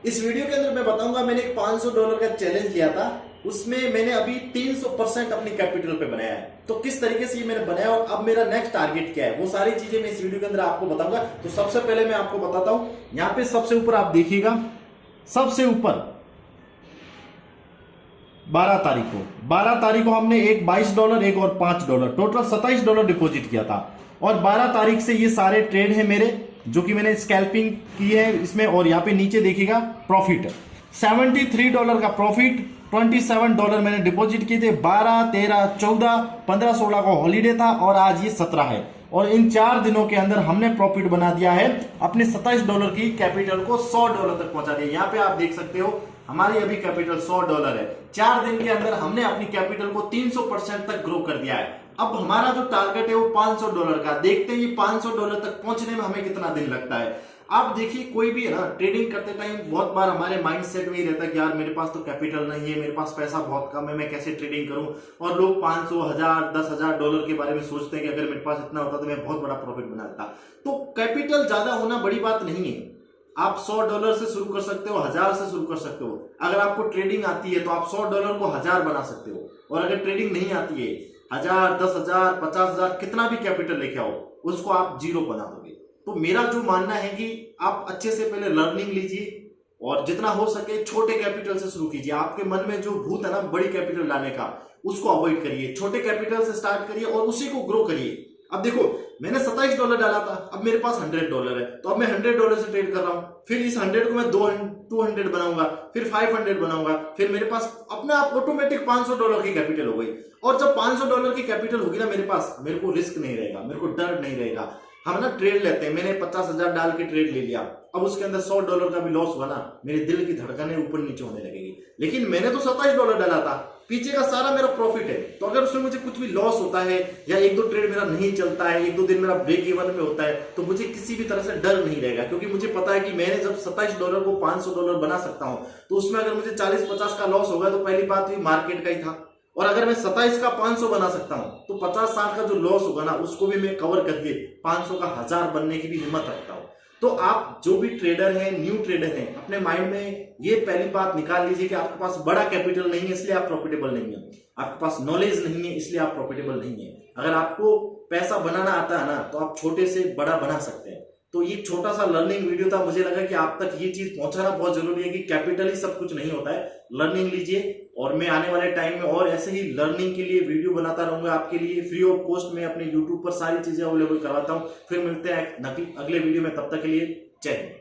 इस वीडियो के अंदर मैं बताऊंगा मैंने एक $500 का चैलेंज लिया था, उसमें मैंने अभी 300% अपनी कैपिटल पे बनाया है। तो किस तरीके से ये मैंने बनाया और अब मेरा नेक्स्ट टारगेट क्या है, वो सारी चीजें मैं इस वीडियो के अंदर आपको बताऊंगा। तो सबसे पहले मैं आपको बताता हूं, यहां पे सबसे ऊपर आप देखिएगा, सबसे ऊपर 12 तारीख को हमने एक $22 एक और $5 टोटल $27 डिपॉजिट किया था। और 12 तारीख से ये सारे ट्रेड हैं मेरे, जो कि मैंने स्कैल्पिंग की है इसमें। और यहाँ पे नीचे देखिएगा प्रॉफिट $73 का प्रॉफिट, $27 मैंने डिपॉजिट किए थे। 12, 13, 14, 15, 16 का हॉलीडे था और आज ये 17 है। और इन 4 दिनों के अंदर हमने प्रॉफिट बना दिया है, अपने $27 की कैपिटल को $100 तक पहुंचा दिया। यहाँ पे आप देख सकते हो हमारी अभी कैपिटल $100 है। 4 दिन के अंदर हमने अपनी कैपिटल को 300% तक ग्रो कर दिया है। अब हमारा जो टारगेट है वो $500 का। देखते हैं ये $500 तक पहुंचने में हमें कितना दिन लगता है। आप देखिए, कोई भी है ना, ट्रेडिंग करते टाइम बहुत बार हमारे माइंडसेट में ही रहता है कि यार मेरे पास तो कैपिटल नहीं है, मेरे पास पैसा बहुत कम है, मैं कैसे ट्रेडिंग करूं। और लोग 500, 1000, $10,000 के बारे में सोचते हैं कि अगर मेरे पास इतना होता तो मैं बहुत बड़ा प्रॉफिट बना देता। तो कैपिटल ज्यादा होना बड़ी बात नहीं है। आप $100 से शुरू कर सकते हो, 1000 से शुरू कर सकते हो। अगर आपको ट्रेडिंग आती है तो आप $100 को 1000 बना सकते हो। और अगर ट्रेडिंग नहीं आती है, 1000, 10,000, 50,000 कितना भी कैपिटल लेके आओ, उसको आप जीरो बना दोगे। तो मेरा जो मानना है कि आप अच्छे से पहले लर्निंग लीजिए और जितना हो सके छोटे कैपिटल से शुरू कीजिए। आपके मन में जो भूत है ना बड़ी कैपिटल लाने का, उसको अवॉइड करिए। छोटे कैपिटल से स्टार्ट करिए और उसी को ग्रो करिए। अब देखो, मैंने $27 डाला था, अब मेरे पास $100 है, तो अब मैं $100 से ट्रेड कर रहा हूं। फिर इस 100 को मैं 200 बनाऊंगा, फिर 500 बनाऊंगा, फिर मेरे पास अपने आप ऑटोमेटिक $500 की कैपिटल हो गई। और जब $500 की कैपिटल होगी ना मेरे पास, मेरे को रिस्क नहीं रहेगा, मेरे को डर नहीं रहेगा। हम ना ट्रेड लेते हैं, मैंने 50,000 डाल के ट्रेड ले लिया, अब उसके अंदर $100 का भी लॉस हुआ ना, मेरे दिल की धड़कनें ऊपर नीचे होने लगेगी। लेकिन मैंने तो $27 डाला था, पीछे का सारा मेरा प्रॉफिट है। तो अगर उसमें मुझे कुछ भी लॉस होता है या 1-2 ट्रेड मेरा नहीं चलता है, 1-2 दिन मेरा ब्रेक इवन में होता है, तो मुझे किसी भी तरह से डर नहीं रहेगा। क्योंकि मुझे पता है कि मैंने जब $27 को $500 बना सकता हूं, तो उसमें अगर मुझे 40-50 का लॉस होगा तो पहली बात हुई मार्केट का ही था। और अगर मैं 27 का 500 बना सकता हूं, तो 50-60 का जो लॉस होगा ना, उसको भी मैं कवर करके 500 का 1000 बनने की भी हिम्मत रखता हूं। तो आप जो भी ट्रेडर हैं, न्यू ट्रेडर हैं, अपने माइंड में ये पहली बात निकाल लीजिए कि आपके पास बड़ा कैपिटल नहीं है इसलिए आप प्रॉफिटेबल नहीं है, आपके पास नॉलेज नहीं है इसलिए आप प्रॉफिटेबल नहीं है। अगर आपको पैसा बनाना आता है ना, तो आप छोटे से बड़ा बना सकते हैं। तो ये छोटा सा लर्निंग वीडियो था, मुझे लगा कि आप तक ये चीज पहुंचाना बहुत जरूरी है कि कैपिटल ही सब कुछ नहीं होता है। लर्निंग लीजिए और मैं आने वाले टाइम में और ऐसे ही लर्निंग के लिए वीडियो बनाता रहूंगा आपके लिए फ्री ऑफ कॉस्ट में। अपने यूट्यूब पर सारी चीजें अवेलेबल करवाता हूं। फिर मिलते हैं अगले वीडियो में, तब तक के लिए जय हिंद।